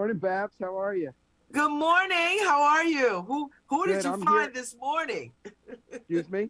morning, Babs. How are you? Good morning. How are you? Who did Good. you I'm here. find this morning? Excuse me.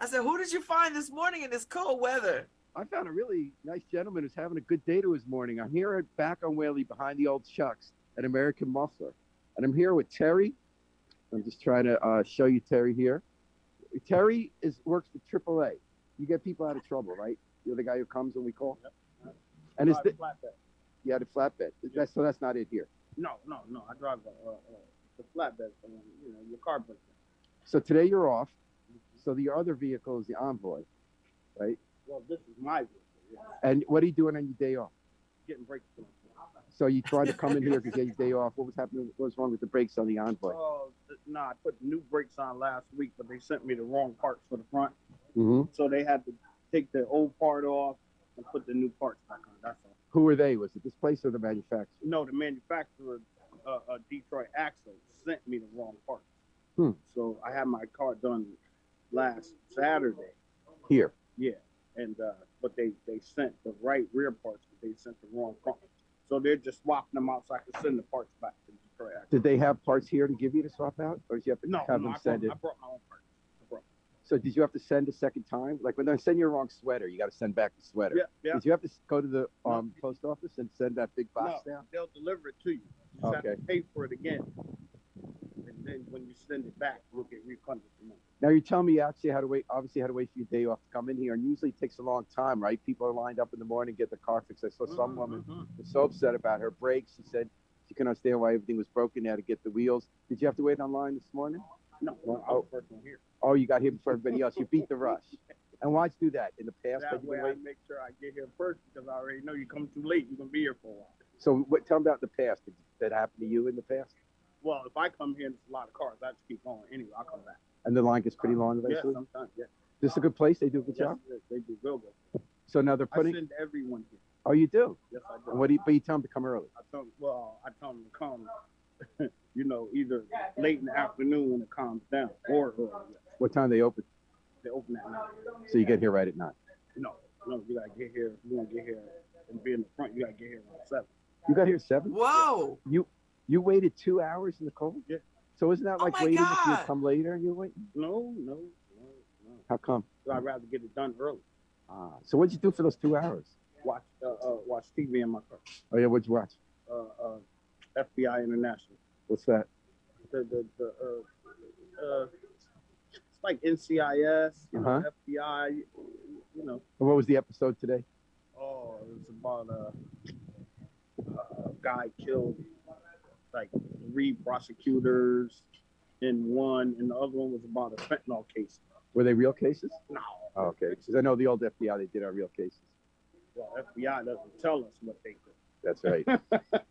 I said, who did you find this morning in this cold weather? I found a really nice gentleman who's having a good day to his morning. I'm here back on Whaley behind the old Chucks at American Muffler. And I'm here with Terry. I'm just trying to show you Terry here. Terry works for AAA. You get people out of trouble, right? You're the guy who comes when we call? Yep. And it's the flatbed. you had a flatbed. So that's not it here. No. I drive the flatbed. Your car breaks down. So today you're off. So your other vehicle is the Envoy, right? Well, this is my vehicle. Yeah. And what are you doing on your day off? Getting brakes done. So you tried to come in here because you had your day off. What was happening? What was wrong with the brakes on the Envoy? I put new brakes on last week, but they sent me the wrong parts for the front. Mm-hmm. So they had to take the old part off and put the new parts back on. That's all. Who were they? Was it this place or the manufacturer? No, the manufacturer, Detroit Axle, sent me the wrong parts. So I had my car done last Saturday. Here. Yeah, and but they sent the right rear parts, but they sent the wrong front. So they're just swapping them out so I can send the parts back to Detroit Axle. Did they have parts here to give you to swap out, or did you have to have them send it? I brought my own parts. So did you have to send a second time? Like when they send you a wrong sweater, you got to send back the sweater. Yeah. Did you have to go to the post office and send that big box down? They'll deliver it to you. You just have to pay for it again. And then when you send it back, you'll get refunded the money. Now you're telling me you actually had to wait. Obviously, had to wait for your day off to come in here, and usually it takes a long time, right? People are lined up in the morning, get the car fixed. I saw some woman was so upset about her brakes. She said she couldn't understand why everything was broken. They had to get the wheels. Did you have to wait online this morning? No, I was first one here. Oh, you got here before everybody else. You beat the rush. And why'd you do that? In the past, That way I make sure I get here first because I already know you come too late. You're going to be here for a while. So tell me about the past. Did that happen to you in the past? Well, if I come here and there's a lot of cars, I just keep going. Anyway, I'll come back. And the line gets pretty long eventually? Yeah, sometimes, yeah. This is a good place? They do a good job? Yes, they do real good. So now they're putting... I send everyone here. Oh, you do? Yes, I do. And but you tell them to come early? I tell them to come, either late in the afternoon when it calms down or early. What time they open? They open at 9. So you get here right at 9? No, you got to get here. If you want to get here and be in the front, you got to get here around 7. You got here 7? Whoa. You waited 2 hours in the cold? Yeah. So isn't that like waiting if you come later? You wait? No. How come? I'd rather get it done early. So what'd you do for those 2 hours? Watch TV in my car. Oh yeah, what'd you watch? FBI International. What's that? It's like NCIS, FBI, And what was the episode today? Oh, it was about a guy killed like 3 prosecutors in one, and the other one was about a fentanyl case. Were they real cases? No. Oh, okay. Because I know the old FBI, they did our real cases. Well, FBI doesn't tell us what they do. That's right.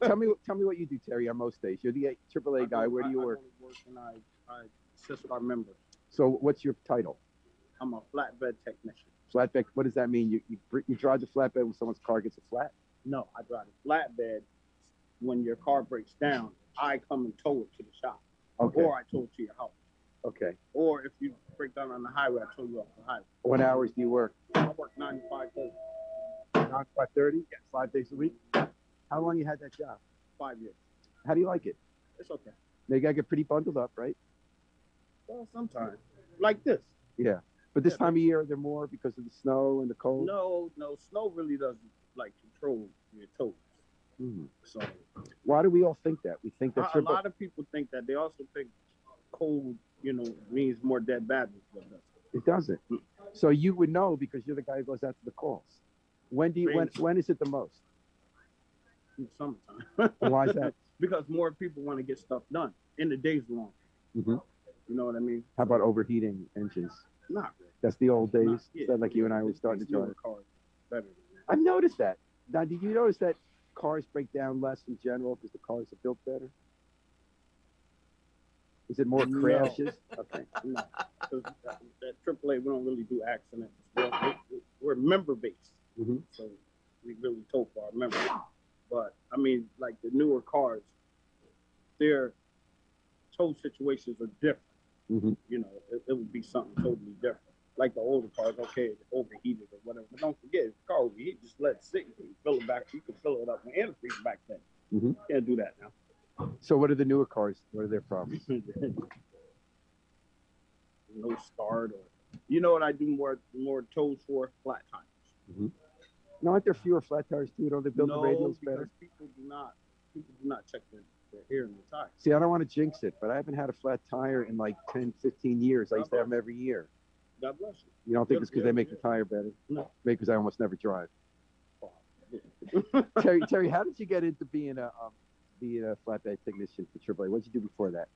Tell me what you do, Terry, on most days. You're the AAA guy. Where do you work? I work and I assist our members. So what's your title? I'm a flatbed technician. Flatbed, what does that mean? You drive the flatbed when someone's car gets a flat? No, I drive the flatbed. When your car breaks down, I come and tow it to the shop. Okay. Or I tow it to your house. Okay. Or if you break down on the highway, I tow you off the highway. What hours do you work? I work 9 to 5:30. 9 to 5:30? Yeah. 5 days a week? How long you had that job? 5 years. How do you like it? It's okay. Now you gotta get pretty bundled up, right? Well, sometimes. Like this. Yeah. But this time of year, they're more because of the snow and the cold? No. Snow really doesn't control your toes. Mm-hmm. So why do we all think that? We think that a lot of people think that. They also think cold, means more dead bodies. It doesn't. So you would know because you're the guy who goes out to the calls. When is it the most? In the summertime. And why is that? Because more people want to get stuff done and the day's long. Mm-hmm. You know what I mean? How about overheating engines? Not really. That's the old days. Yeah. That like you and I were starting to drive. Cars better than that. I've noticed that. Now, did you notice that cars break down less in general because the cars are built better? Is it more crashes? Okay. No. Because at AAA, we don't really do accidents. We're member-based. Mm-hmm. So we really tow for our members. But, I mean, like the newer cars, their tow situations are different. Mm-hmm. It would be something totally different. Like the older cars, okay, it's overheated or whatever. But don't forget, if the car overheated, just let it sit. You can fill it back. You can fill it up. And antifreeze back then. Mhm. Can't do that now. So what are the newer cars? What are their problems? No start or you know what I do more toes for? Flat tires. No, aren't there fewer flat tires too? Don't they build the radials because better? people do not check their hair in the tire. See, I don't want to jinx it, but I haven't had a flat tire in like 10, 15 years. I used to have them every year. God bless you. You don't think it's because they make the tire better? No. Maybe because I almost never drive. Oh, Terry, how did you get into being a flatbed technician for AAA? What did you do before that?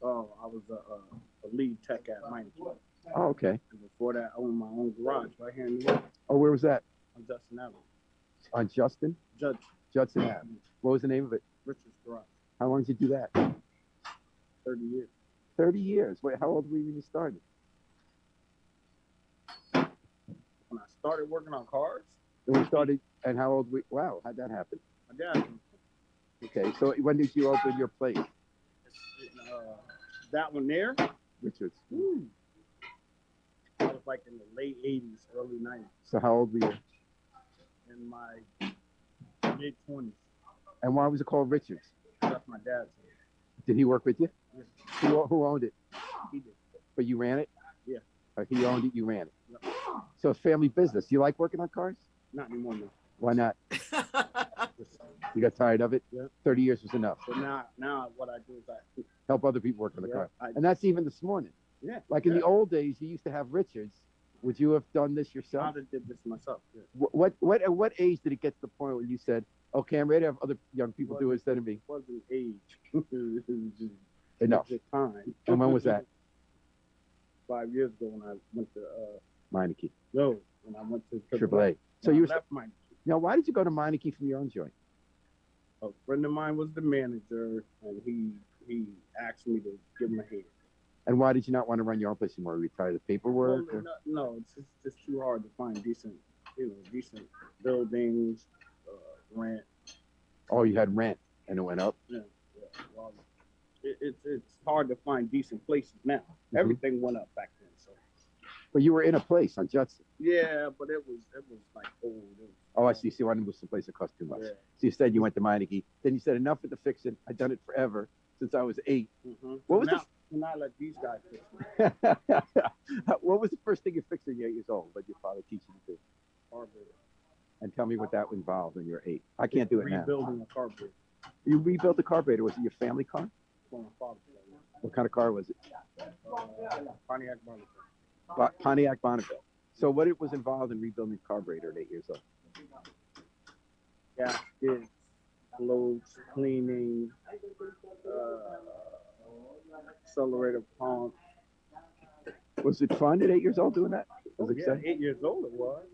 Oh, I was a lead tech at Meineke. Oh, okay. And before that, I owned my own garage right here in New York Oh, where was that? on Justin Avenue. On Justin? Judson Ave. What was the name of it? Richard's Garage. How long did you do that? 30 years. 30 years. Wait, how old were you when you started? When I started working on cars, When you started, and how old were you? Wow, how'd that happen? my dad, Okay, so when did you open your place? that one there, Richards. I was like in the late 80s, early 90s, So how old were you? in my mid 20s. And why was it called Richards? That's my dad's. Did he work with you? Yes, Who owned it? he did. But you ran it? Yeah. Or he owned it, you ran it? Yeah. So it's family business. You like working on cars? Not anymore, no. Why not? You got tired of it? Yeah. 30 years was enough. So now what I do is I Help other people work on the car. I, And that's even this morning. yeah. Like in the old days, you used to have Richards. Would you have done this I yourself? did this myself. Yeah. At what age did it get to the point where you said, okay, I'm ready to have other young people do it instead of me? It wasn't age. It was just Enough. the time. And when was that? 5 years ago when I went to Meineke. when I went to AAA. So When you I were, left Meineke. now, why did you go to Meineke from your own joint? A friend of mine was the manager, and he asked me to give him a hand. And why did you not want to run your own place anymore? Retire the paperwork? Well, no, it's just too hard to find decent buildings, rent. Oh, you had rent and it went up? Yeah. Well, it's hard to find decent places now. Mhm. Everything went up back then. So But you were in a place on Judson. yeah, but it was like old. Oh, I see. So you wanted to move someplace that cost too much. Yeah. So you said you went to Meineke. Then you said enough with the fixing. I've done it forever since I was 8. Mm-hmm. What was now, now I let these guys fix me. What was the first thing you fixed when you were 8 years old? What did your father teach you to do? Carburetor. And tell me what that involved when you were 8. I can't do it now. Rebuilding a carburetor. You rebuilt the carburetor. Was it your family car? For my father. What kind of car was it? Pontiac Bonneville. Pontiac Bonneville. So what it was involved in rebuilding the carburetor at 8 years old? Gaskets, floats, cleaning, accelerator pump. Was it fun at 8 years old doing that? Was it Yeah, exciting? 8 years old it was.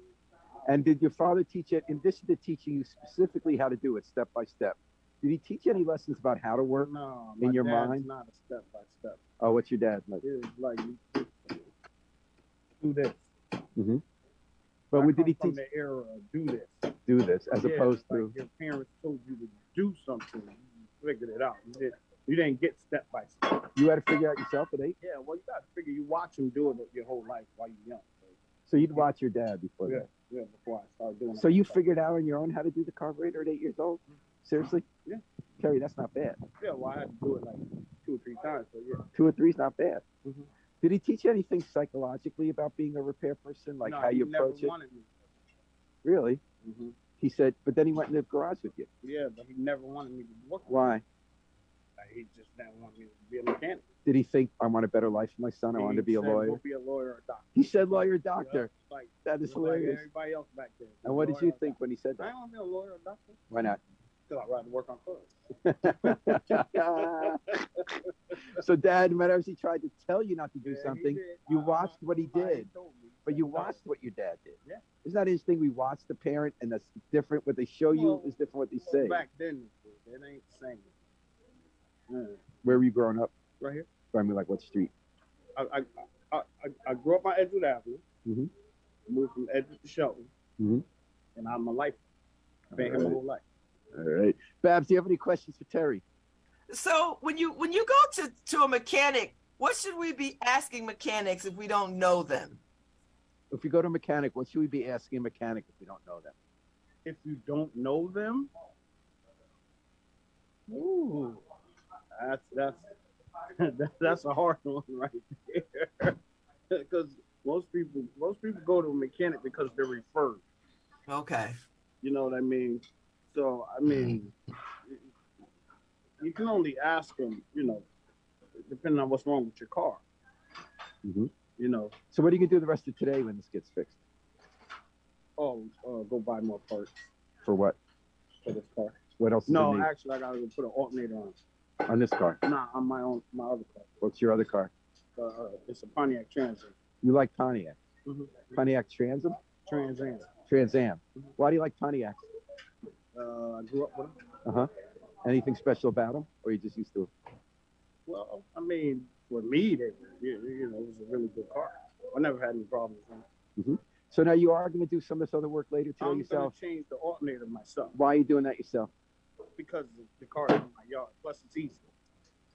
And did your father teach it, in addition to teaching you specifically how to do it step by step, did he teach you any lessons about how to work? No, In my your dad's mind? not a step by step. Oh, what's your dad like? It was like do this. Mm-hmm. But I what did come he from teach? the era of do this. Do this as Yeah, opposed like to your parents told you to do something, you figured it out. You didn't get step by step. you had to figure out yourself at 8? Yeah, well, you got to figure. You watch them do it your whole life while you're young. So you'd watch your dad before Yeah, that. yeah. Before I started doing it. So you figured out on your own how to do the carburetor at 8 years old? Seriously? Yeah. Terry, that's not bad. Yeah, well, I had to do it like 2 or 3 times. So yeah. 2 or 3 is not bad. Mhm. Did he teach you anything psychologically about being a repair person, like No, how you he never approach it? wanted me. Really? Mm-hmm. He said, but then he went in the garage with you. Yeah, but he never wanted me to work. Why? He just didn't want me to be a mechanic. Did he think, I want a better life for my son? I He want to be a said, lawyer? Go be a lawyer or a doctor. He said lawyer, doctor. Yeah, like, That is just like hilarious. everybody else back there. And what did Lawyer you or think when he said doctor. I that? don't want to be a lawyer or a doctor. Why not? Because I'd rather work on cars. So dad, whenever he tried to tell you not to do Yeah, he something, did. you watched what he Somebody did. told me. But you watched what your dad did. Yeah. Isn't that interesting? We watch the parent and that's different. What they show you Well, is different what they say. Back then, it ain't the same. Yeah. Where were you growing up? Right here. I mean, like what street? I grew up on Edgewood Avenue. Mhm. Moved from Edgewood to Shelton. Mhm. And I'm a life. Been here my Alright. whole life. All right. Babs, do you have any questions for Terry? So when you go to a mechanic, what should we be asking mechanics if we don't know them? If you go to a mechanic, what should we be asking a mechanic if we don't know them? If you don't know them, Ooh, that's that's a hard one right there. Because most people go to a mechanic because they're referred. Okay. You know what I mean? So I mean, you can only ask them. You know, depending on what's wrong with your car. Hmm. You know, So what are you gonna do the rest of today when this gets fixed? go buy more parts For what? for this car. What else? Is No, it need actually, I gotta go put an alternator on. on this car? Nah, on my other car. What's your other car? It's a Pontiac Trans You like Pontiac? Mhm. Pontiac Trans Am? Trans Am. Trans Am. Why do you like Pontiac? I grew up with them. Uh-huh. Anything special about them, or you just used to? Well, I mean, for me, they were, you know, it was a really good car. I never had any problems with it. So now you are going to do some of this other work later today I'm yourself? gonna change the alternator myself Why are you doing that yourself? because the car is in my yard. Plus, it's easy.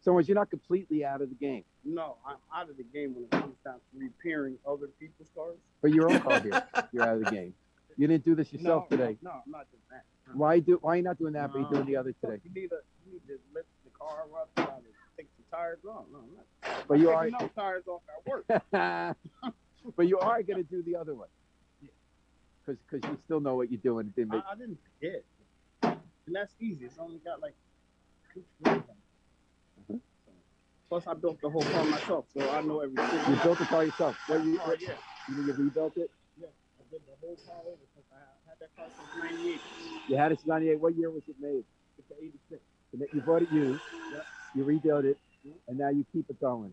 So in other words, you're not completely out of the game, No, I'm out of the game when it comes down to repairing other people's cars. but your own car here, you're out of the game. You didn't do this yourself No, today. No, I'm not doing that. Why are you not doing that, but you're doing the other today? You need to lift the car up, try to take the tires off. No, I'm not. But you I'm are, taking no tires off at work. but you are going to do the other one. Because you still know what you're doing. It didn't make- I didn't forget. And that's easy. It's only got like 2 screws on it. Plus, I built the whole car myself, so I know everything. You built the car yourself. What, Oh, yeah. you rebuilt it? Yeah, I did the whole car over since I had that car since '98. You had it in 98. What year was it made? It's an '86. You bought it used. Yep. You rebuilt it, and now you keep it going.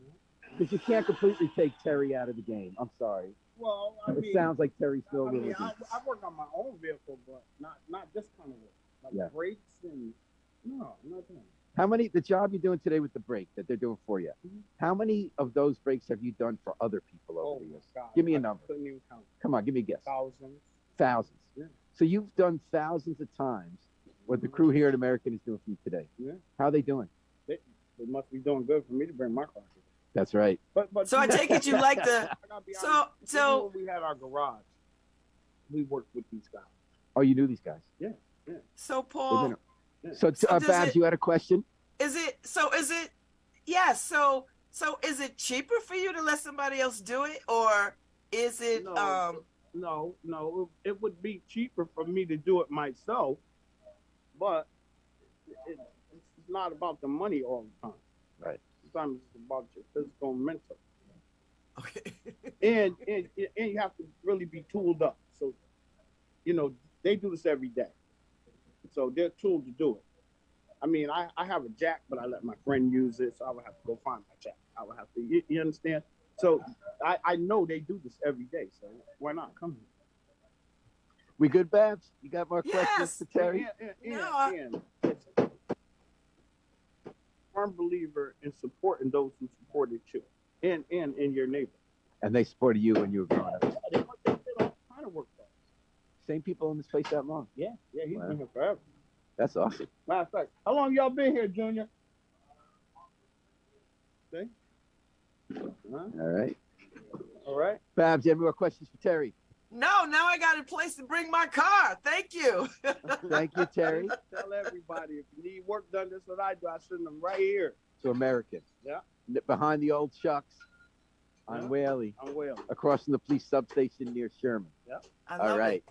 Because you can't completely take Terry out of the game. I'm sorry. Well, I It mean, sounds like Terry's still I with mean, you. I work on my own vehicle, but not this kind of work. Like Yeah. brakes and no, nothing. How many, the job you're doing today with the brake that they're doing for you, Mhm. how many of those brakes have you done for other people over the years? God, Give me a I number. Couldn't even count. Come on, give me a guess. Thousands. Thousands. Yeah. So you've done thousands of times what the crew here at American is doing for you today. Yeah. How are they doing? They must be doing good for me to bring my car here. That's right. But So I take it you like the. I gotta be So honest, even so when we had our garage, we worked with these guys. Oh, you knew these guys. so They've Paul, been- Yeah. So, So does Babs, it- you had a question? is it? Yes. So is it cheaper for you to let somebody else do it, or is it? No. No, it would be cheaper for me to do it myself, but it's not about the money all the time. Right. Sometimes it's about your physical and mental. Okay. And you have to really be tooled up. So, you know, they do this every day. So they're tooled to do it. I mean, I have a jack, but I let my friend use it, so I would have to go find my jack. I would have to, you understand? So I know they do this every day, so why not come here? We good, Babs? You got more Yes. questions for Terry? And listen, firm believer in supporting those who supported you and your neighbor. And they supported you when you were growing up. They did all kind of work for us. Same people in this place that long. Yeah, he's Wow. been here forever. That's awesome. Matter of fact, how long y'all been here, Junior? See? Huh? All right. All right. Babs, you have more questions for Terry? No, now I got a place to bring my car. Thank you. Thank you, Terry. Tell everybody if you need work done, this is what I do. I send them right here. To American. Yeah. Behind the old Chucks on Yeah. Whaley, I'm well. across from the police substation near Sherman. I All love right.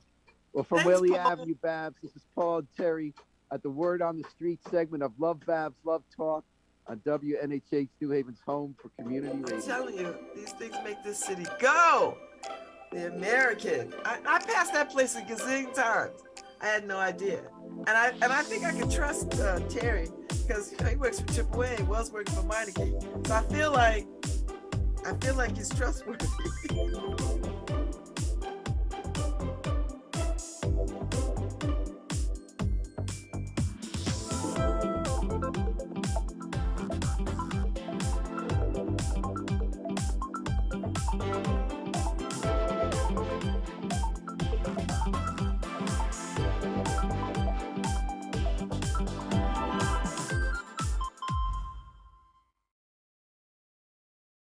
Well, from Thanks, Whaley Paul. Avenue, Babs, this is Paul and Terry at the Word on the Street segment of Love Babs, Love Talk on WNHH New Haven's home for community I'm radio. telling you, these things make this city go. The American. I passed that place a gazillion times. I had no idea. And I think I can trust Terry because he works for AAA and Wells working for Meineke. So I feel like he's trustworthy.